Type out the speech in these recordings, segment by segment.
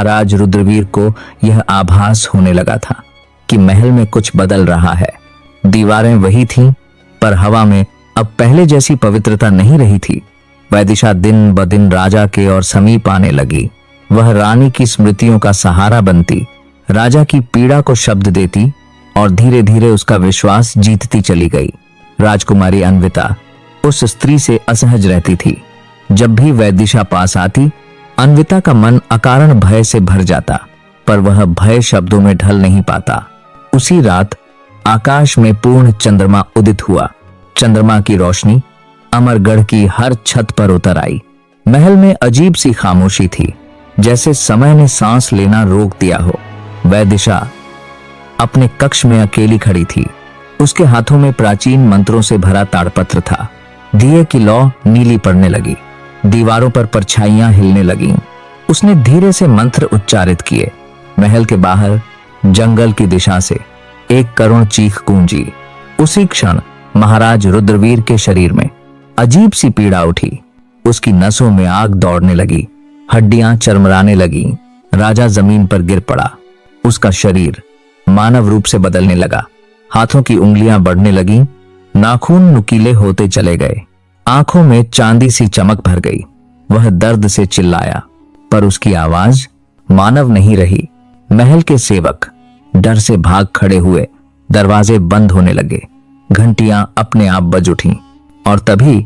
महाराज रुद्रवीर को यह आभास होने लगा था कि महल में कुछ बदल रहा है। दीवारें वही थीं, पर हवा में अब पहले जैसी पवित्रता नहीं रही थी। वैदिशा दिन ब दिन राजा के और समीप आने लगी। वह रानी की स्मृतियों का सहारा बनती, राजा की पीड़ा को शब्द देती और धीरे धीरे उसका विश्वास जीतती चली गई। राजकुमारी अन्विता उस स्त्री से असहज रहती थी। जब भी वैदिशा पास आती, अन्विता का मन अकारण भय से भर जाता, पर वह भय शब्दों में ढल नहीं पाता। उसी रात आकाश में पूर्ण चंद्रमा उदित हुआ। चंद्रमा की रोशनी अमरगढ़ की हर छत पर उतर आई। महल में अजीब सी खामोशी थी, जैसे समय ने सांस लेना रोक दिया हो। वैदिशा अपने कक्ष में अकेली खड़ी थी। उसके हाथों में प्राचीन मंत्रों से भरा ताड़पत्र था। दिए की लौ नीली पड़ने लगी, दीवारों पर परछाइयां हिलने लगीं। उसने धीरे से मंत्र उच्चारित किए। महल के बाहर जंगल की दिशा से एक करुण चीख गूंजी। उसी क्षण महाराज रुद्रवीर के शरीर में अजीब सी पीड़ा उठी। उसकी नसों में आग दौड़ने लगी, हड्डियां चरमराने लगी। राजा जमीन पर गिर पड़ा। उसका शरीर मानव रूप से बदलने लगा। हाथों की उंगलियां बढ़ने लगीं, नाखून नुकीले होते चले गए, आंखों में चांदी सी चमक भर गई। वह दर्द से चिल्लाया, पर उसकी आवाज मानव नहीं रही। महल के सेवक डर से भाग खड़े हुए। दरवाजे बंद होने लगे, घंटियां अपने आप बज उठीं और तभी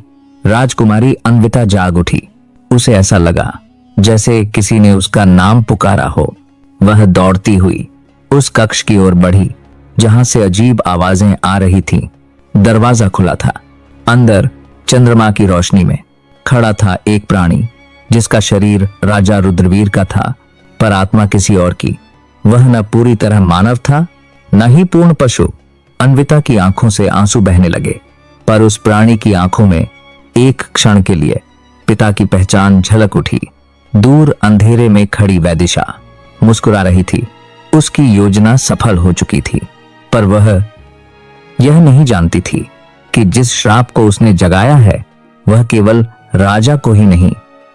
राजकुमारी अन्विता जाग उठी। उसे ऐसा लगा जैसे किसी ने उसका नाम पुकारा हो। वह दौड़ती हुई उस कक्ष की ओर बढ़ी जहां से अजीब आवाजें आ रही थीं। दरवाजा खुला था। अंदर चंद्रमा की रोशनी में खड़ा था एक प्राणी, जिसका शरीर राजा रुद्रवीर का था, पर आत्मा किसी और की। वह न पूरी तरह मानव था, न ही पूर्ण पशु। अन्विता की आंखों से आंसू बहने लगे, पर उस प्राणी की आंखों में एक क्षण के लिए पिता की पहचान झलक उठी। दूर अंधेरे में खड़ी वैदिशा मुस्कुरा रही थी। उसकी योजना सफल हो चुकी थी, पर वह यह नहीं जानती थी कि जिस श्राप को उसने जगाया है, वह केवल राजा को ही नहीं,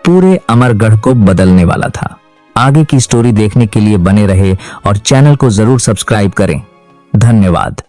पूरे अमरगढ़ को बदलने वाला था। आगे की स्टोरी देखने के लिए बने रहे और चैनल को जरूर सब्सक्राइब करें। धन्यवाद।